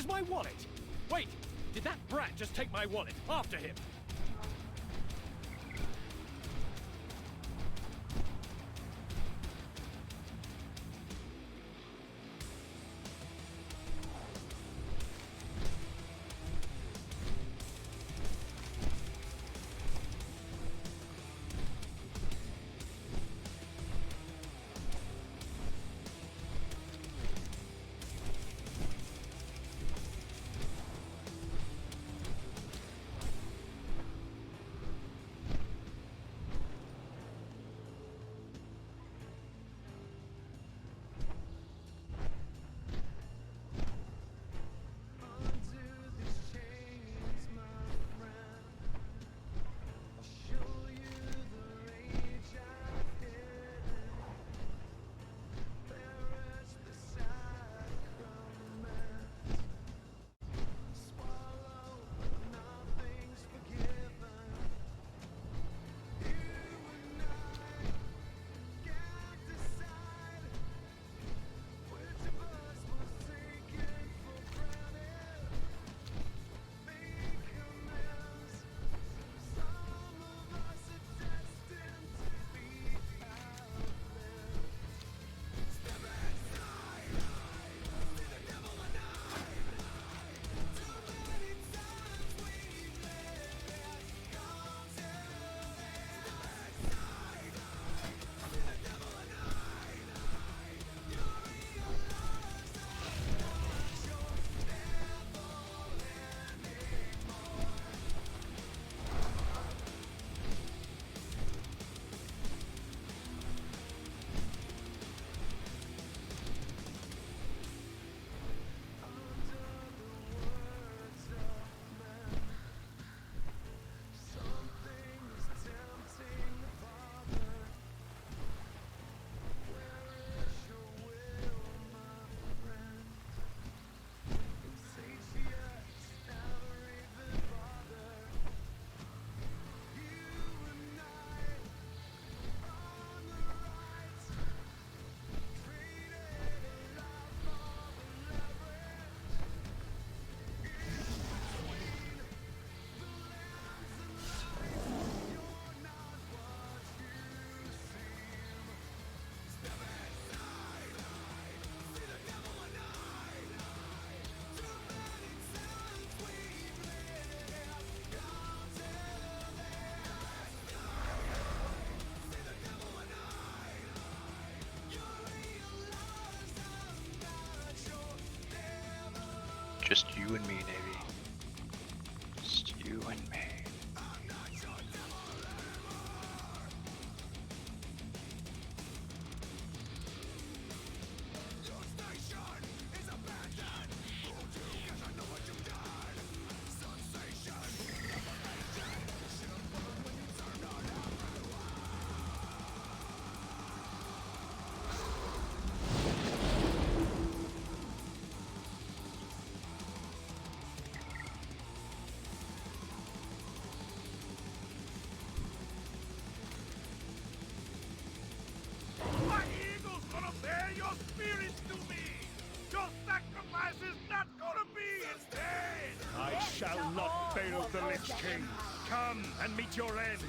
my wallet? Wait, did that brat just take my wallet? After him! Just you and me, Navy. Just you and me. Shall not fail the Lich King. Come and meet your end.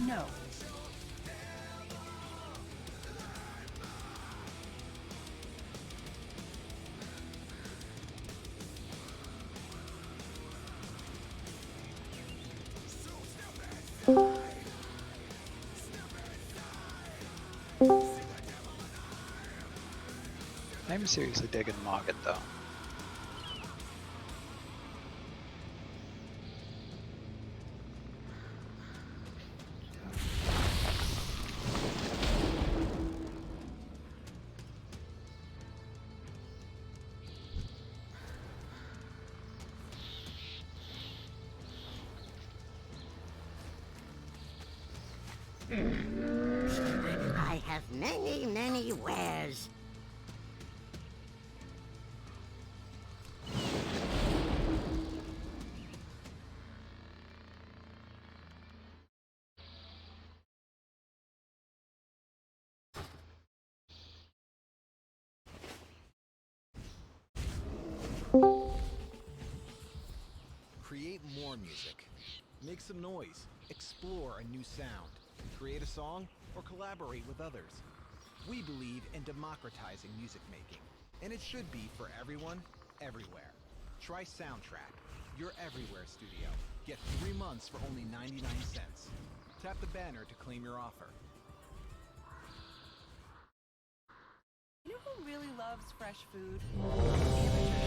No. I'm seriously digging Market though. have many, many wares. Create more music. Make some noise. Explore a new sound. Create a song or collaborate with others. We believe in democratizing music making, and it should be for everyone, everywhere. Try Soundtrack, your everywhere studio. Get 3 months for only 99 cents. Tap the banner to claim your offer. You know who really loves fresh food? Amateur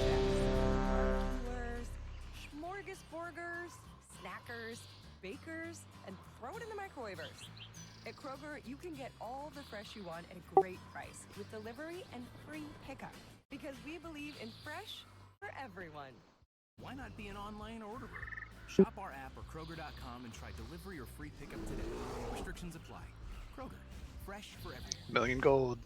chefs, barbecuers, smorgasburgers, snackers, bakers, and throw it in the microwavers. At Kroger, you can get all the fresh you want at a great price with delivery and free pickup. Because we believe in fresh for everyone. Why not be an online orderer? Shop our app or Kroger.com and try delivery or free pickup today. Restrictions apply. Kroger, fresh for everyone. Million gold.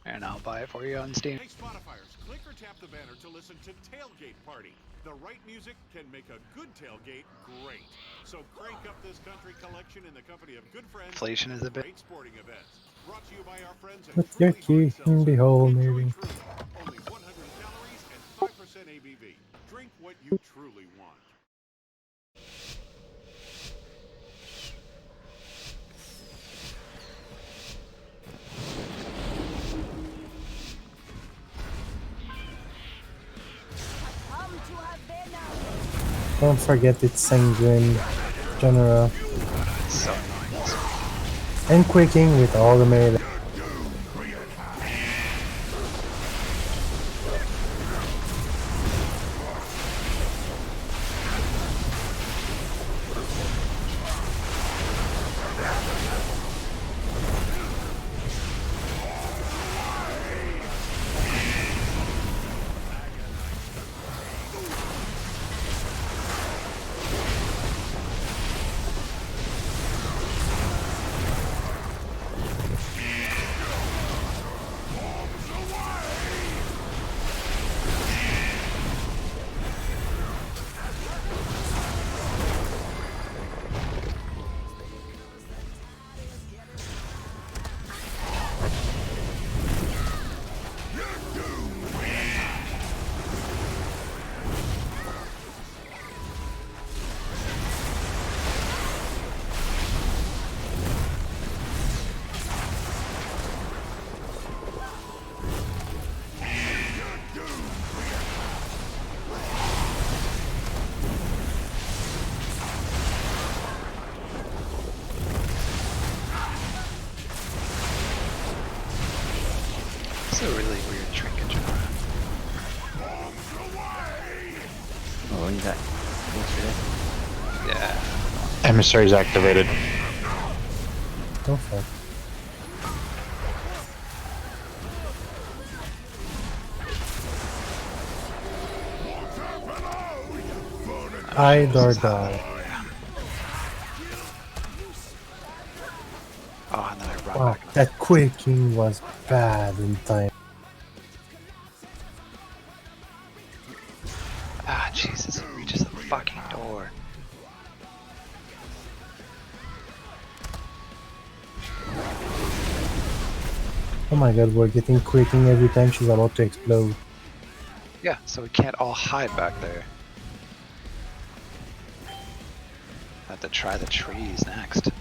And I'll buy it for you on Steam. Hey, Spotifyers, click or tap the banner to listen to Tailgate Party. The right music can make a good tailgate great. So crank up this country collection in the company of good friends. Inflation is a bit. Great sporting events. Brought to you by our friends at Put your key in the hole, Enjoy maybe. Truly. Only 100 calories and 5% ABV. Drink what you truly want. Don't forget it's sanguine, general, It's so annoying. and quaking with all the melee. It's a really weird trinket genre. Oh, you got Yeah. Emissary's activated. Go for it. Hide or die. Oh, and then I run Wow, back. that quaking was bad in time. Ah, Jesus, it reaches the fucking door. Oh my god, we're getting quaking every time she's about to explode. Yeah, so we can't all hide back there. Have to try the trees next.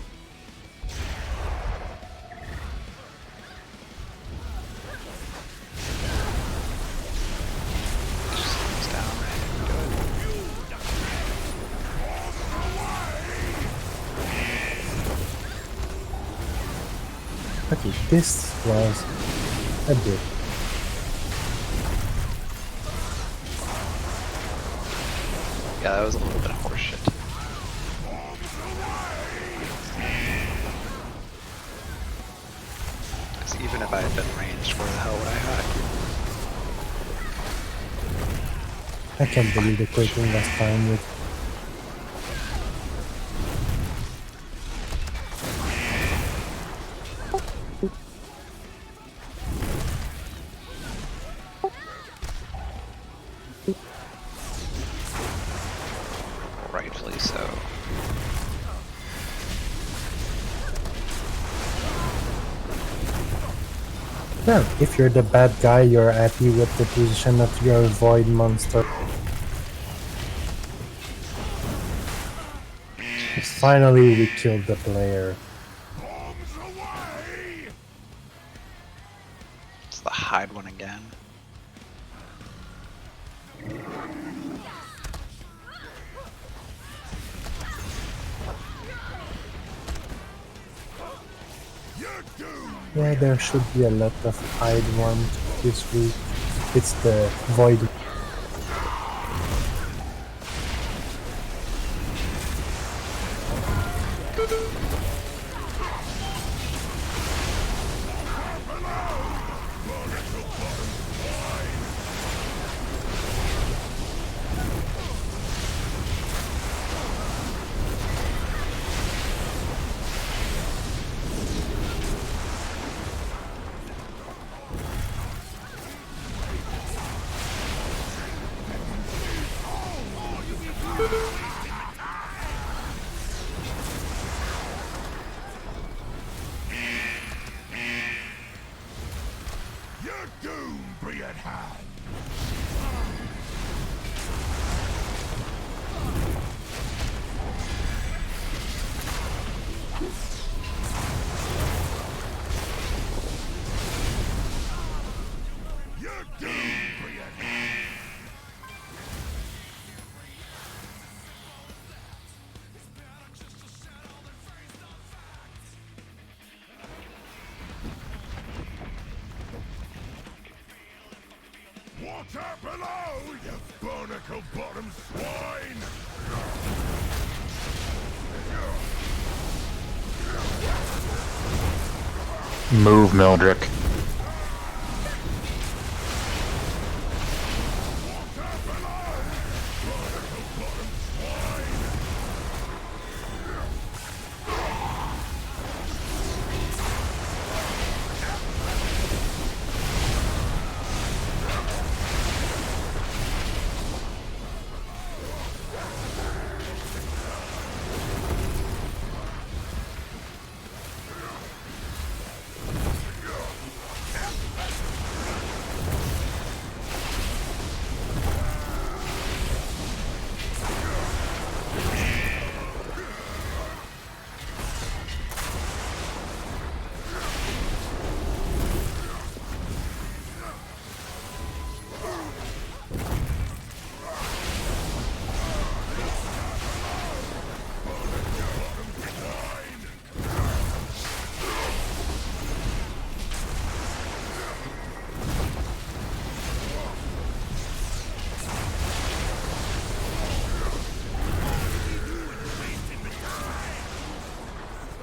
Just seems downright good. Okay, this was a bit. Yeah, that was a little bit of horseshit. Because even if I had been ranged, where the hell would I hide? I can't believe the quaking last time with. Rightfully so. Yeah, if you're the bad guy, you're happy with the position of your void monster. Finally, we killed the player. It's the hide one again. Yeah, there should be a lot of hide one this week. It's the void. Water below, you barnacle-bottom swine! Move, Mildrick.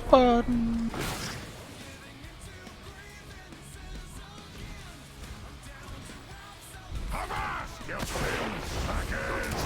Fun. Avast, you film suckers!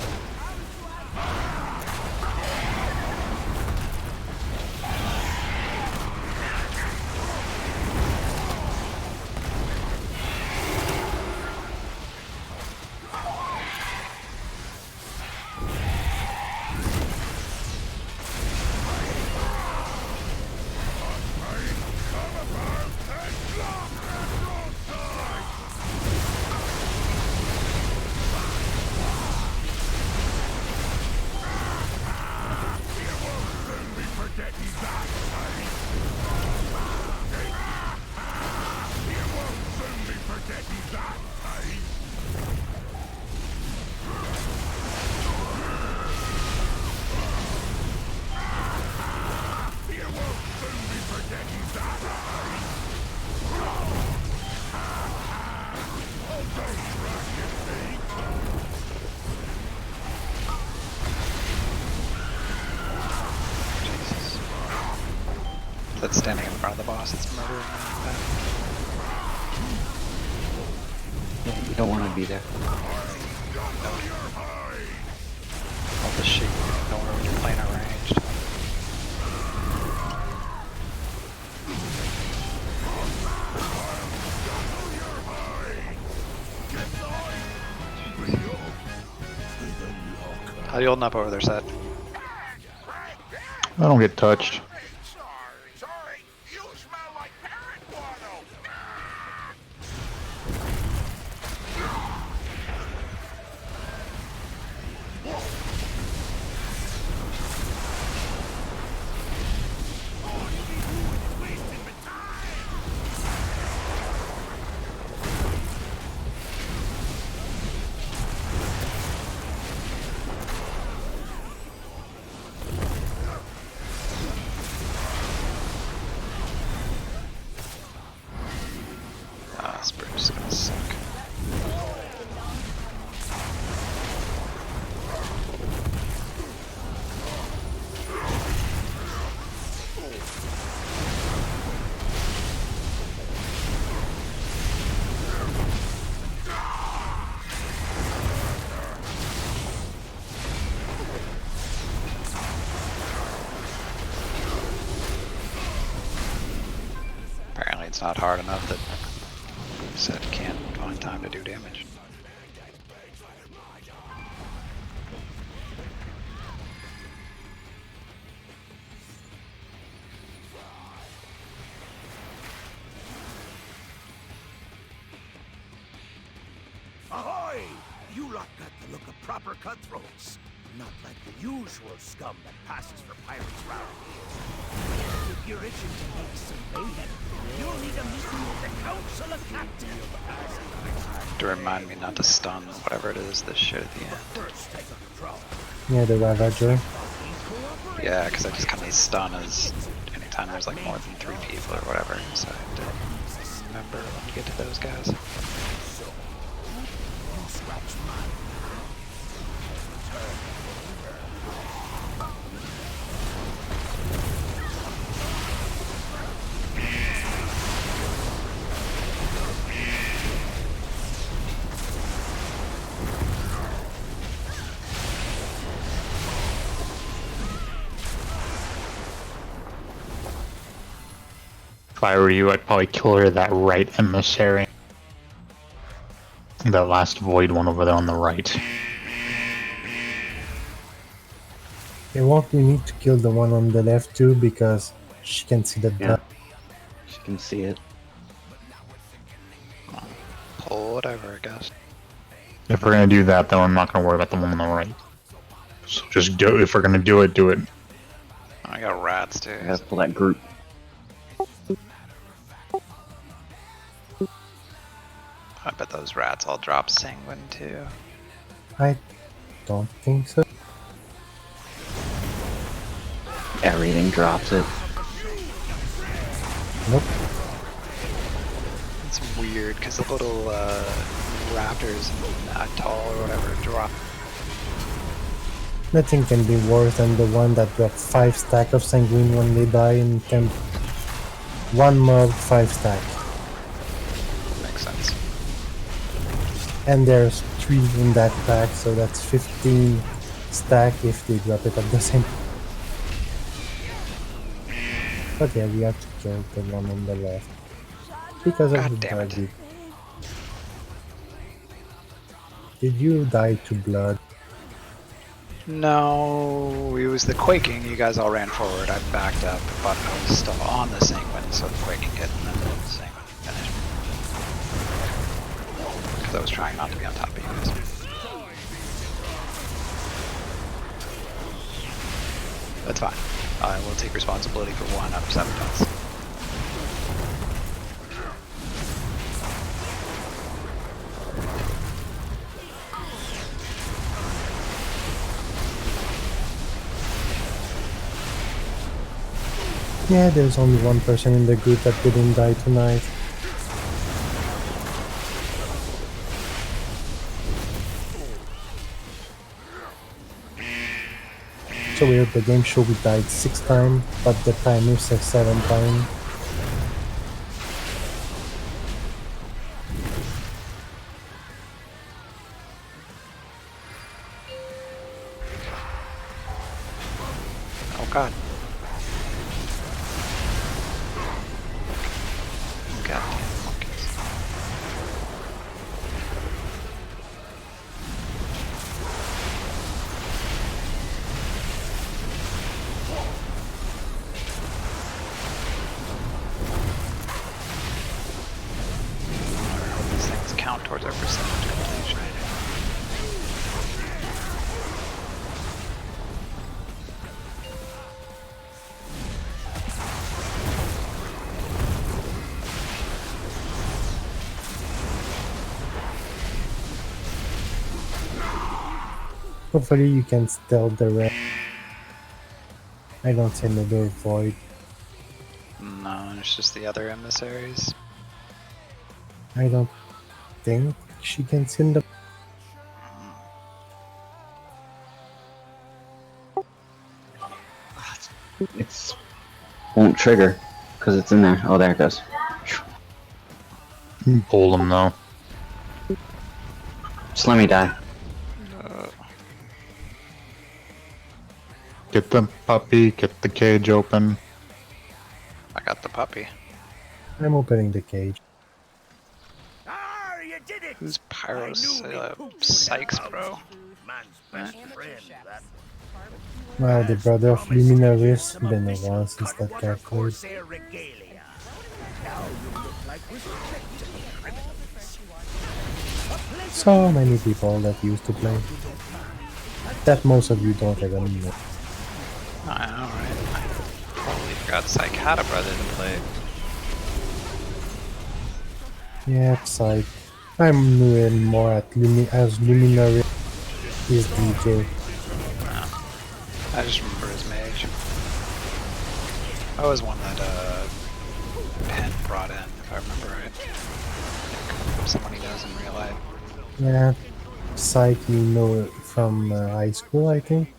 That's standing in front of the boss. It's murdering me. Yeah, you don't want to be there. All the shit you ignore when you're playing arranged. How you holding up over there, Seth? I don't get touched. Sorry, you smell like parrot guano. Ah, this bridge is gonna suck. Apparently it's not hard enough that Seth can't find time to do damage. Ahoy! You lot got the look of proper cutthroats. Not like the usual scum that passes for pirates round here. If you're itching to make some mayhem, you'll need a meeting with the Council of Captains. To remind me not to stun whatever it is, this shit at the end. First, take a crawl. Yeah, the Ravager. Yeah, because I just kind of stun as anytime there's like more than 3 people or whatever, so I have to remember when you get to those guys. So, you scratch mine. If I were you, I'd probably kill her that right emissary. That last void one over there on the right. It won't we need to kill the one on the left too because she can see the Yeah. blood. She can see it. Whatever, I guess. If we're gonna do that, though, I'm not gonna worry about the one on the right. So just do it. If we're gonna do it, do it. I got rats too. I gotta pull that group. I bet those rats all drop sanguine too. I don't think so. Everything drops it. Nope. It's weird because the little raptors not tall or whatever drop. Nothing can be worse than the one that dropped 5 stack of sanguine when they die in temp. 1 mob, 5 stack. Makes sense. And there's 3 in that pack, so that's 15 stack if they drop it at the same time. But yeah, we have to kill the one on the left. Because of God the damn it. body. Did you die to blood? No, it was the quaking. You guys all ran forward. I backed up, but I was still on the sanguine, so the quaking hit and then the sanguine finished. Because I was trying not to be on top of you guys. That's fine. I will take responsibility for 1 out of 7 deaths. Yeah, there's only one person in the group that didn't die tonight. So weird, the game show we died 6 times, but the timer says 7 times. Oh god. Goddamn monkeys. Hopefully you can stealth the rest. I don't see another void. No, it's just the other emissaries. I don't think she can send the. It's won't trigger because it's in there. Oh, there it goes. Pull them though. Just let me die. Get the puppy, get the cage open. I got the puppy. I'm opening the cage. Ah, you did it! Who's I Pyros? knew me poops would Sykes, help bro. out. Man's best Amateur friend, chefs. that. Well, the As brother of promised, Luminaris. some Been a official while since that Cutwater character. Corsair regalia. Now you look like respectable criminals. So many people that used to play. That most of you don't even know. I know, right? I probably forgot Syke had a brother to play. Yeah, Psych. I'm new in more at as Luminary is DJ. I just remember his mage. I was one that Penn brought in, if I remember right. Like, someone he knows in real life. Yeah, Psych you know from high school, I think.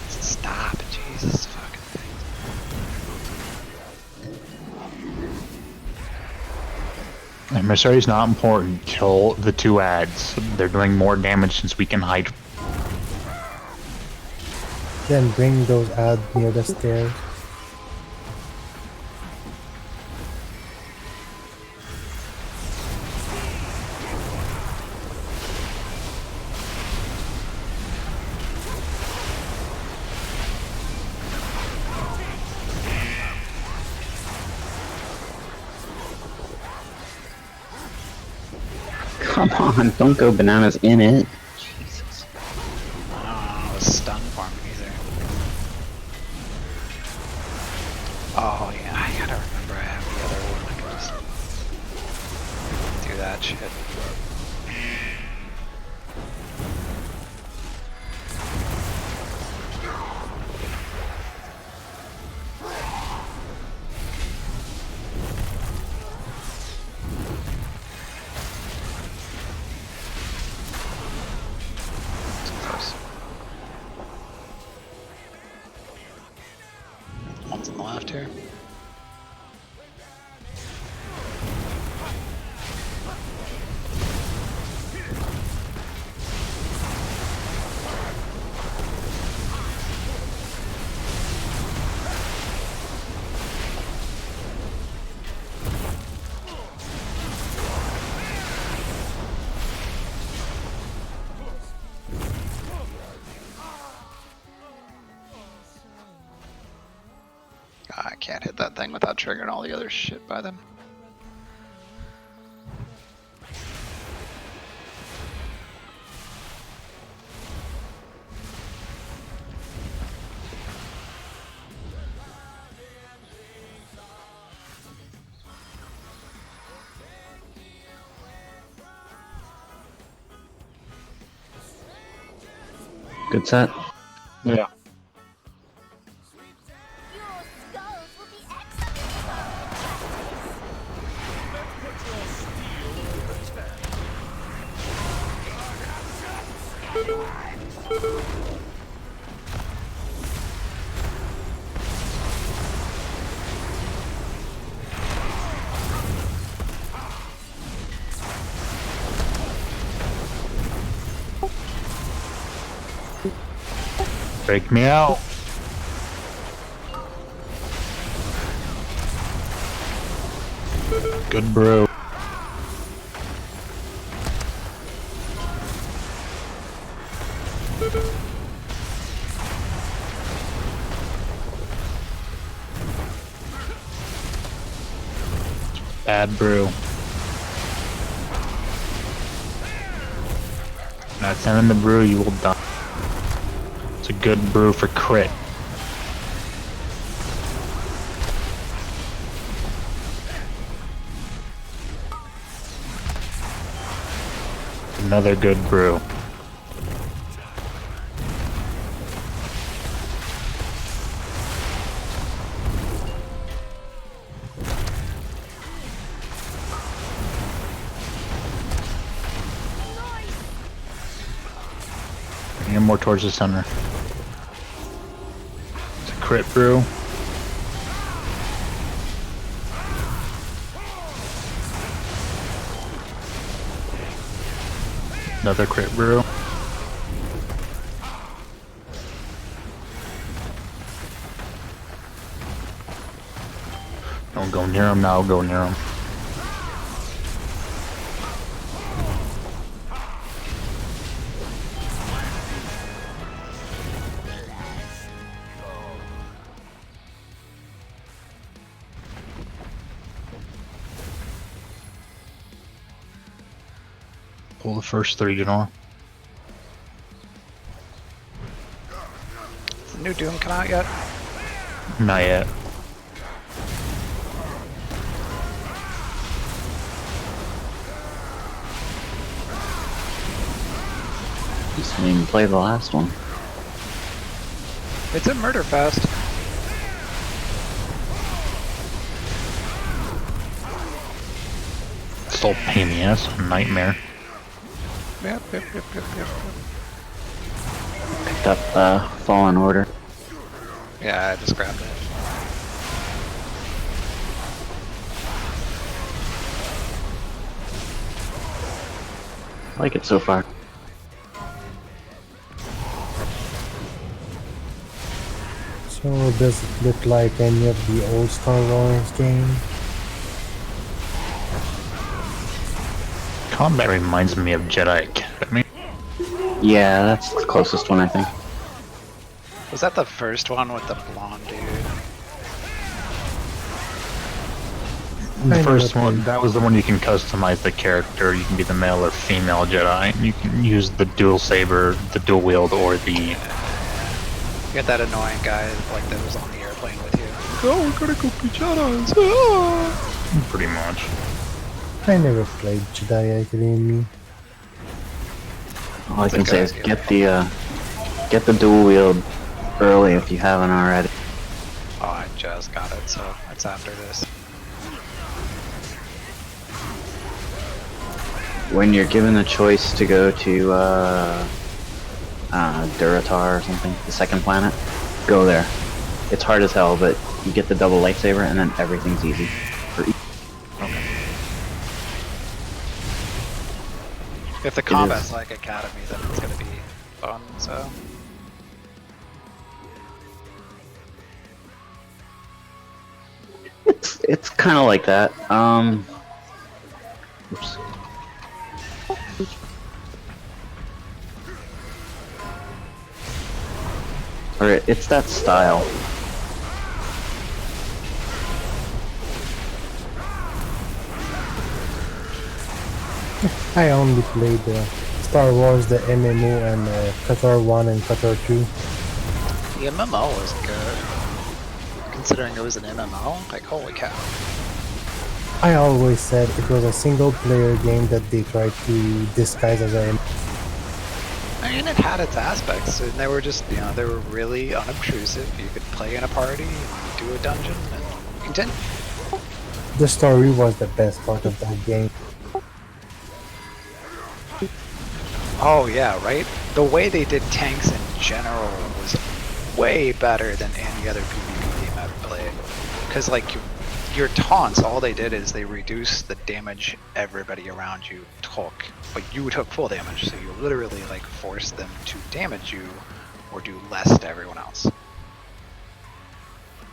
Stop, Jesus fucking thing. Emissary's not important. Kill the two ads. They're doing more damage since we can hide. Then bring those ads near the stairs. Come on, don't go bananas in it. Jesus. I don't know, stun farm either. Oh yeah, I gotta remember I have the other one. I can just do that shit. Close. One's on the left here. I can't hit that thing without triggering all the other shit by them. Good set. Yeah. Break me out. Good brew. Bad brew. not sending the brew, you will die. It's a good brew for crit. Another good brew. Bring him more towards the center. It's a crit brew. Another crit brew. Don't go near him now, go near him. Pull the first 3, you know. Has the new Doom come out yet? Not yet. Just didn't even play the last one. It's a murder fest. Still pain in the ass, nightmare. Yep. Picked up Fallen Order. Yeah, I just grabbed it. I like it so far. So does it look like any of the old Star Wars games? Combat reminds me of Jedi Academy. Yeah, that's the closest one, I think. Was that the first one with the blonde dude? The first one, that was the one you can customize the character. You can be the male or female Jedi. You can use the dual saber, the dual wield, or the... You get that annoying guy like that was on the airplane with you. Oh, we're gonna go be Jedis. Ah! Pretty much. I never played Jedi Academy. All I can say is get the dual wield early if you haven't already. Oh, I just got it, so it's after this. When you're given the choice to go to Duratar or something, the second planet, go there. It's hard as hell, but you get the double lightsaber and then everything's easy. If the combat's like Academy, then it's gonna be fun, so... It's kind of like that. Oops. Alright, it's that style. I only played Star Wars, the MMO, and Qatar 1 and Qatar 2. The MMO was good. Considering it was an MMO, like holy cow. I always said it was a single player game that they tried to disguise as a... I mean, it had its aspects, and they were just, you know, they were really unobtrusive. You could play in a party, and do a dungeon, and continue. The story was the best part of that game. Oh yeah, right? The way they did tanks in general was way better than any other PvP game I've played. Because like, your taunts, all they did is they reduced the damage everybody around you took, but you took full damage, so you literally like forced them to damage you or do less to everyone else.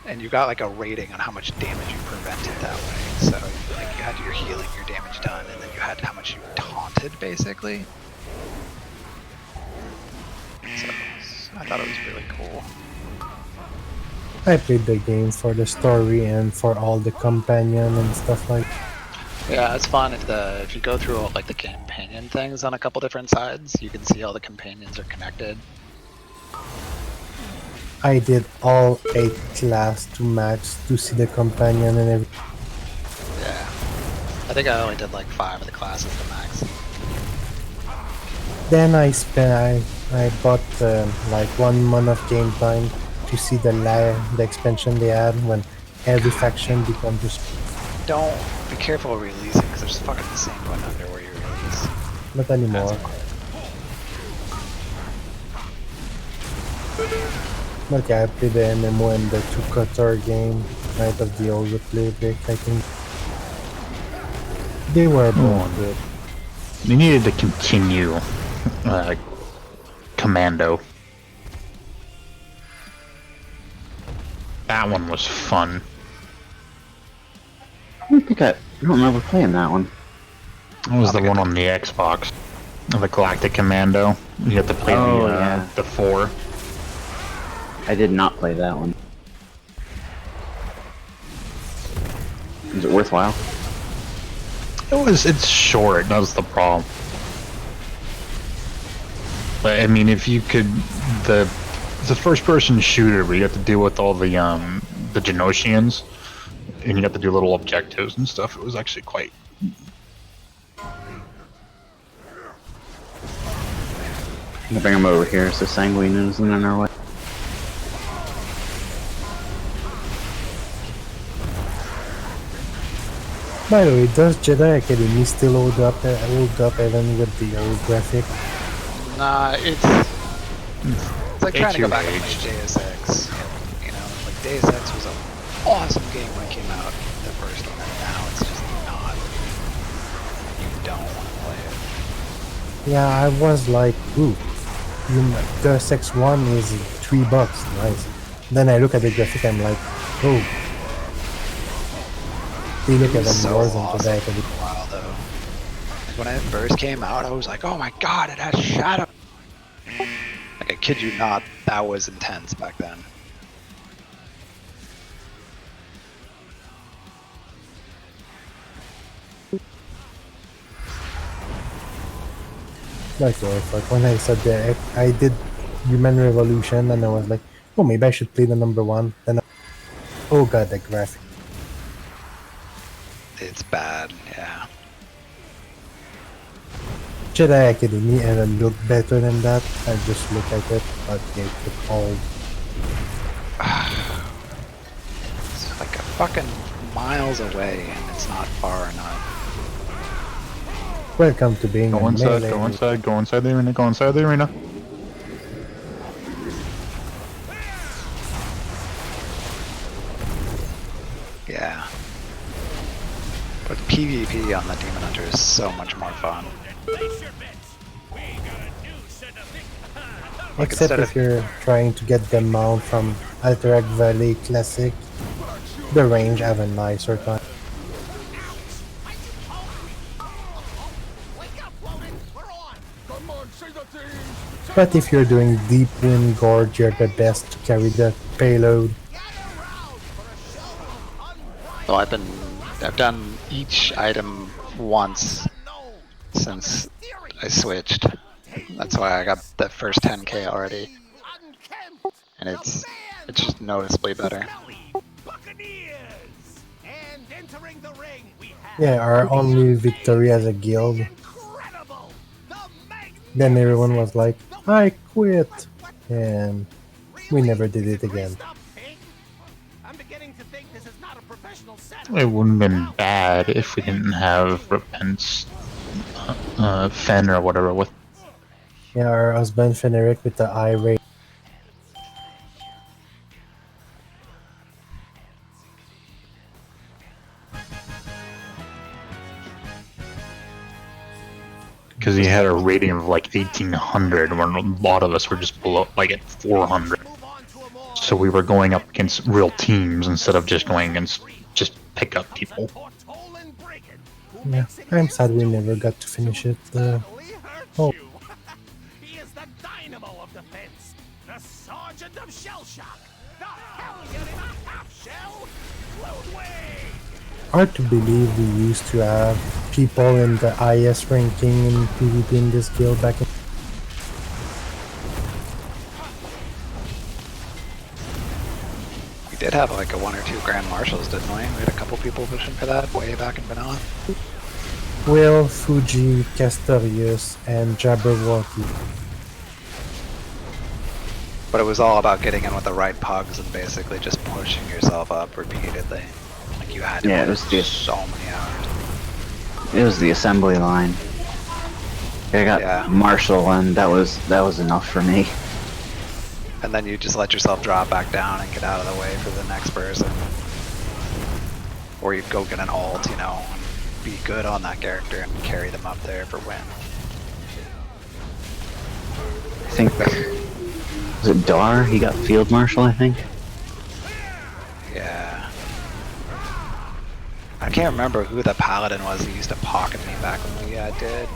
And you got like a rating on how much damage you prevented that way. So like you had your healing, your damage done, and then you had how much you taunted basically. So I thought it was really cool. I played the game for the story and for all the companion and stuff like that. Yeah, it's fun if you go through all, like the companion things on a couple different sides, you can see all the companions are connected. I did all 8 class to max to see the companion and everything. Yeah. I think I only did like 5 of the classes to max. Then I bought like 1 month of game time to see the expansion they had when every faction becomes just. Don't be careful releasing because there's fucking the same going under where you release. Not anymore. But yeah, I played the MMO and the 2 cutter game, Night of the Old Republic, I think. They were both good. You needed to continue Commando. That one was fun. I don't remember playing that one. That was the one on the Xbox. The Galactic Commando. You have to play the 4. I did not play that one. Is it worthwhile? It's short, that's the problem. But I mean, if you could, the first person shooter where you have to deal with all the Genosians, and you have to do little objectives and stuff, it was actually quite. I'm gonna bring him over here so Sanguine isn't in our way. By the way, does Jedi Academy still hold up even with the old graphic? Nah, it's like trying to go back to like Deus Ex. You know, like Deus Ex was an awesome game when it came out, the first one, and now it's just not. You don't want to play it. Yeah, I was like, ooh, Deus Ex 1 is $3, nice. Then I look at the graphic, I'm like, oh. They look at them more than Jedi Academy. Wow, though. When it first came out, I was like, oh my god, it has shadow. Like, I kid you not, that was intense back then. Like when I said that I did Human Revolution and I was like, oh, maybe I should play the number 1. Then oh god, the graphic. It's bad, yeah. Jedi Academy even looked better than that. I just look at it, but they took all. It's like a fucking miles away and it's not far enough. Welcome to being go inside, go inside, go inside the arena, go inside the arena. Yeah. But PvP on the Demon Hunter is so much more fun. Like Except if you're trying to get the mount from Alterac Valley Classic, the range have a nicer time. But if you're doing Deep Wind Gorge, you're the best to carry the payload. Well, I've done each item once since I switched. That's why I got the first 10k already. And it's just noticeably better. Yeah, our only victory as a guild. Then everyone was like, I quit! And we never did it again. It wouldn't have been bad if we didn't have Repent's Fen or whatever with. Yeah, our husband Feneric with the eye rate. Because he had a rating of like 1800 when a lot of us were just below, like at 400. So we were going up against real teams instead of just going against just pickup people. Yeah, I'm sad we never got to finish it. Oh. He is the dynamo of defense, the sergeant of shell shock, the hellion in a half shell, Ludwig! Hard to believe we used to have people in the highest ranking in PvP in this guild back in. We did have like a 1 or 2 Grand Marshals, didn't we? We had a couple people pushing for that way back in Vanilla. Will, Fuji, Castorius, and Jabberwocky. But it was all about getting in with the right pugs and basically just pushing yourself up repeatedly. Like you had to Yeah, it put was just so many hours. it was the assembly line. I got Marshall, and that was enough for me. And then you just let yourself drop back down and get out of the way for the next person. Or you'd go get an ult, you know, and be good on that character and carry them up there for win. I think, was it Dar? He got Field Marshal, I think. Yeah. I can't remember who the paladin was who used to pocket me back when we did.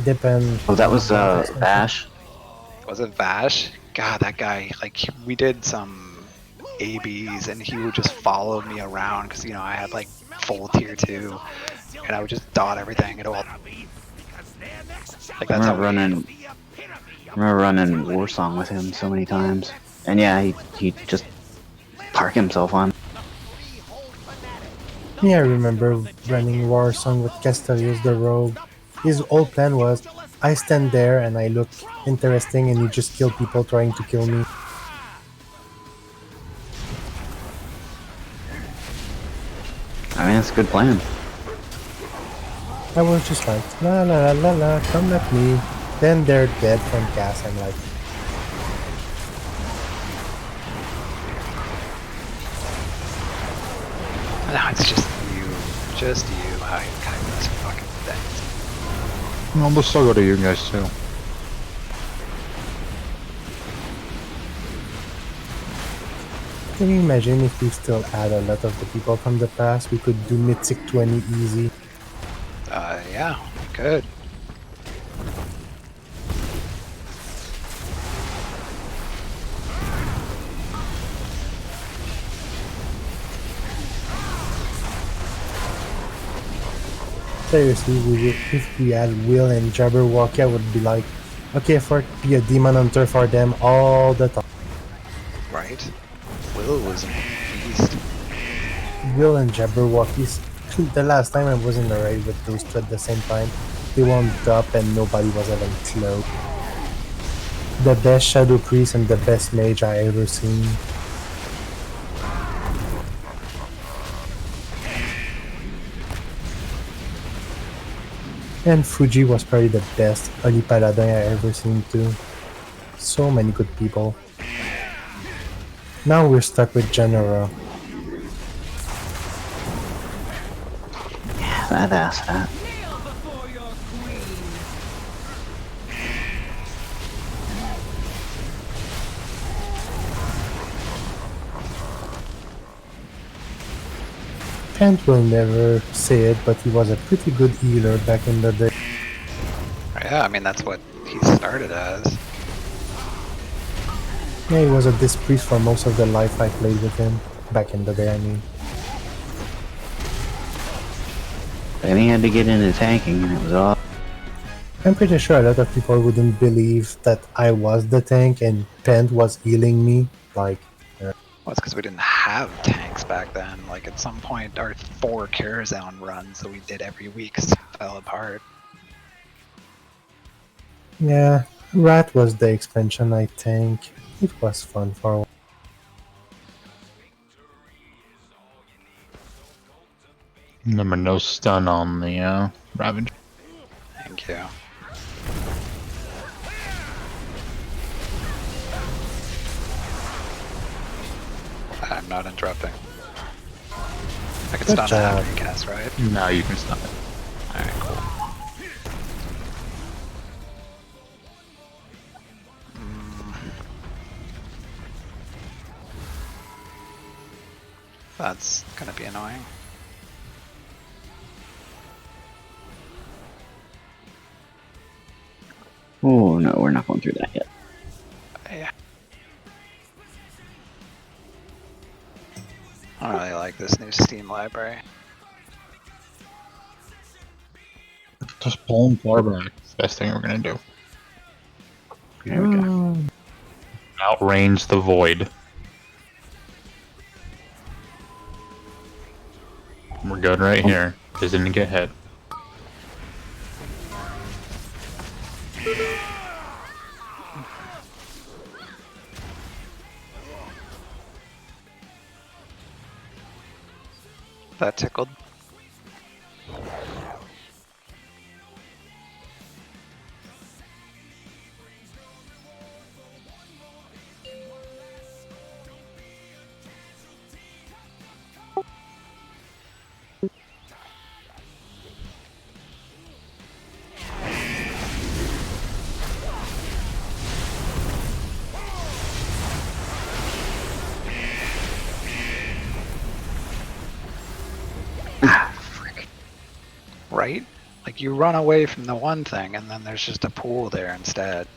Depend. Oh, that was Bash. Was it Vash? God, that guy, like, we did some ABs and he would just follow me around because, you know, I had like full tier 2 and I would just dot everything and all. Like, that's I remember running Warsong with him so many times. And yeah, he just park himself on. Yeah, I remember running Warsong with Castorius the Rogue. His whole plan was, I stand there and I look interesting and you just kill people trying to kill me. I mean, it's a good plan. I was just like, la la la la la, come at me. Then they're dead from cast. I'm like, No, it's just you. How you kind of those fucking things. Well, we'll still go to you guys too. can you imagine if we still had a lot of the people from the past? We could do Mythic 20 easy. Yeah, we could. Seriously, if we had Will and Jabberwocky, I would be like, okay, be a demon hunter for them all the time. Right? Will was a beast. Will and Jabberwocky, the last time I was in a raid with those two at the same time, they won top and nobody was even close. The best Shadow Priest and the best mage I ever seen. And Fuji was probably the best early paladin I ever seen too. So many good people. Now we're stuck with General. Yeah, badass that. Pent will never say it, but he was a pretty good healer back in the day. Yeah, I mean, that's what he started as. Yeah, he was a disc priest for most of the life I played with him. Back in the day, I mean. And he had to get into tanking, and it was all. I'm pretty sure a lot of people wouldn't believe that I was the tank and Pent was healing me. Like, Well, it's because we didn't have tanks back then. Like, at some point, our 4 Carazon runs that we did every week fell apart. yeah, Rat was the expansion, I think. It was fun for a while. Remember, no stun on the Ravager. Thank you. I'm not interrupting. I can Good stun job. after you cast, right? Now you can stun it. Alright, cool. That's gonna be annoying. Oh no, we're not going through that yet. Yeah. I don't really like like this new Steam library. Just pull him far back. It's the best thing we're gonna do. There we go. Outrange the void. We're good right here. Just didn't get hit. That tickled. Right? Like you run away from the one thing and then there's just a pool there instead.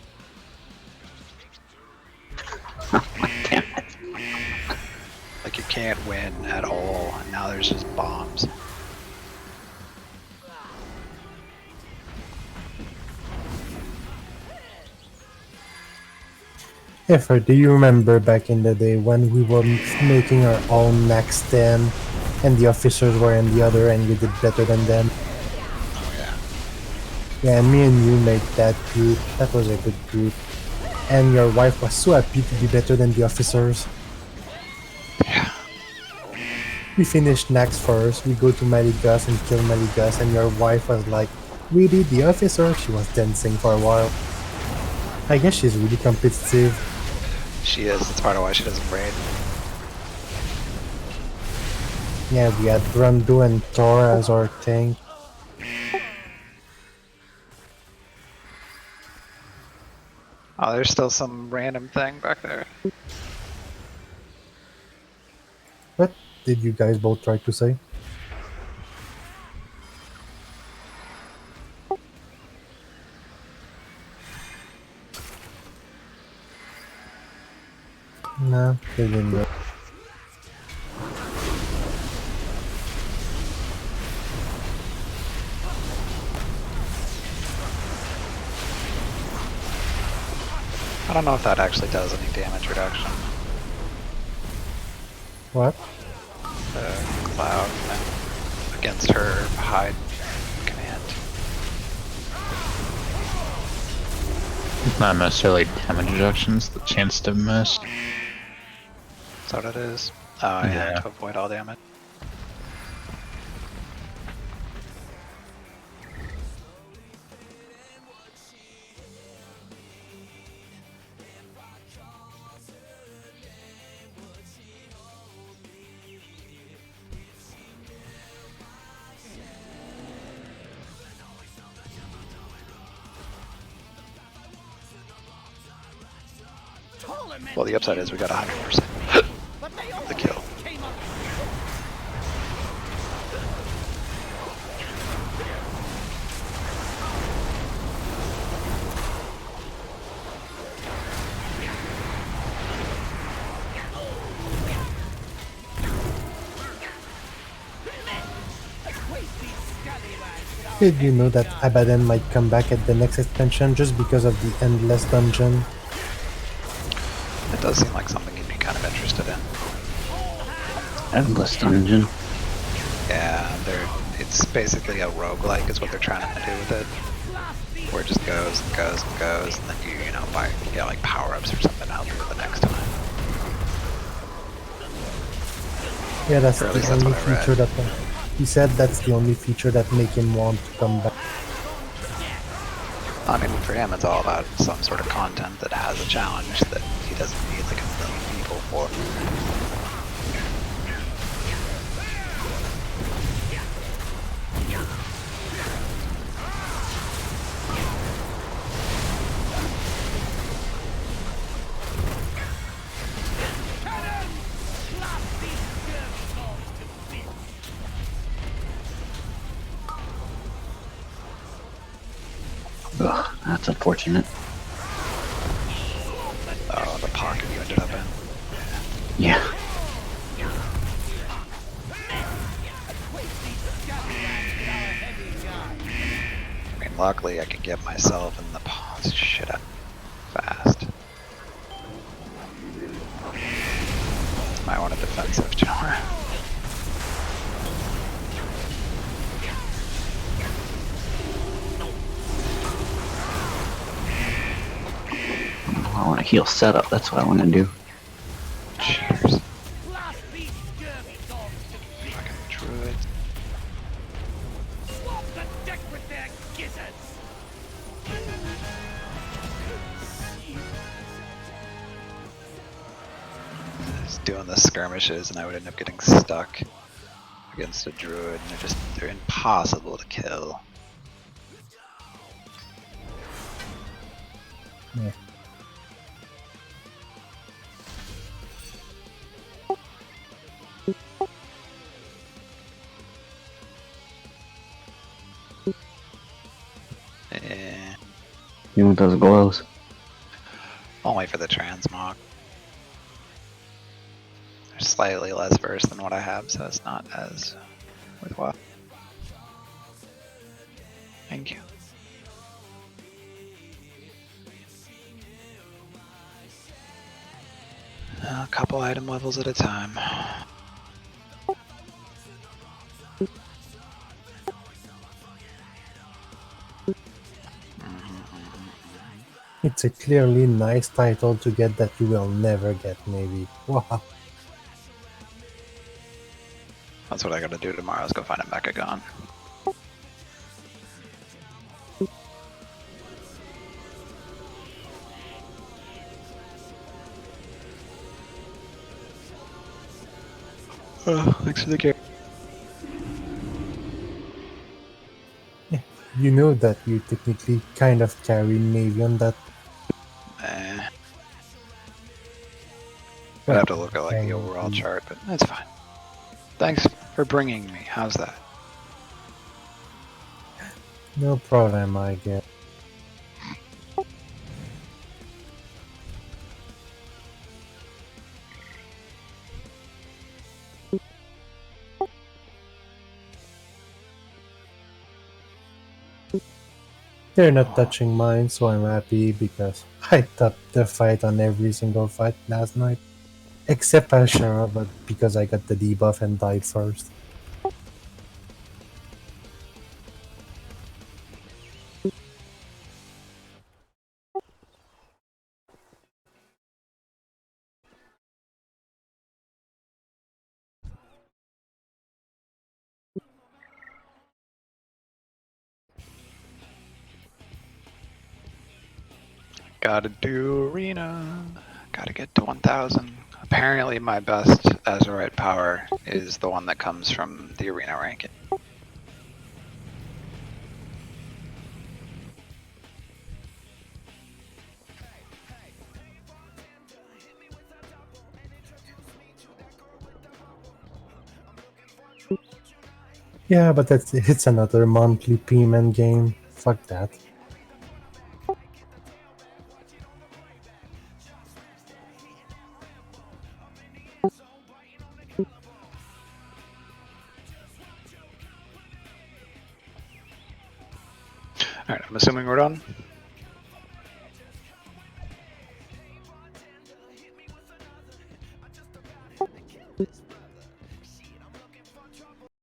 Damn it. Like you can't win at all and now there's just bombs. Effer, do you remember back in the day when we were making our own max 10 and the officers were in the other and we did better than them? Oh yeah. Yeah, me and you made that group. That was a good group. And your wife was so happy to be better than the officers. Yeah. We finished Nax first, we go to Maligus and kill Maligus, and your wife was like, we beat the officer. She was dancing for a while. I guess she's really competitive. She is. That's part of why she doesn't raid. Yeah, we had Brando and Thor as our tank. Oh, there's still some random thing back there. What did you guys both try to say? No, they didn't know. I don't know if that actually does any damage reduction. What? The cloud thing against her hide command. It's not necessarily damage reductions, the chance to miss. Is that what it is? Oh yeah, Yeah. to avoid all damage. Well, the upside is we got 100% the kill. Did you know that Abaddon might come back at the next expansion just because of the endless dungeon? It does seem like something you'd be kind of interested in. Endless dungeon. Yeah, it's basically a roguelike is what they're trying to do with it. Where it just goes and goes and goes, and then you know, you get like power-ups or something out for the next time. Yeah, that's Or at the least that's only what I read. feature that... He said that's the only feature that make him want to come back. I mean, for him, it's all about some sort of content that has a challenge that he doesn't need like a million people for. Ugh, that's unfortunate. Oh, the pocket you ended up in. Yeah. luckily I could get myself in the shit up fast. Might want a defensive tower. I want to heal setup, that's what I want to do. Cheers. Fucking druid. Just doing the skirmishes and I would end up getting stuck against a druid and they're impossible to kill. Yeah. Eh, You want those glows? only for the transmog. They're slightly less versed than what I have, so it's not as worthwhile. Thank you. A couple item levels at a time. It's a clearly nice title to get that you will never get, maybe. Wow. That's what I gotta do tomorrow, is go find a Mechagon. Thanks for the care. You know that you technically kind of carry Navy on that. I'd have to look at like the overall chart, but that's fine. Thanks for bringing me. How's that? No problem, I guess. They're not touching mine, so I'm happy because I topped the fight on every single fight last night. Except Ashara, but because I got the debuff and died first. Gotta do arena. Gotta get to 1000. Apparently my best Azurite power is the one that comes from the arena ranking. Yeah, but it's another monthly payment game. Fuck that. Alright, I'm assuming we're done.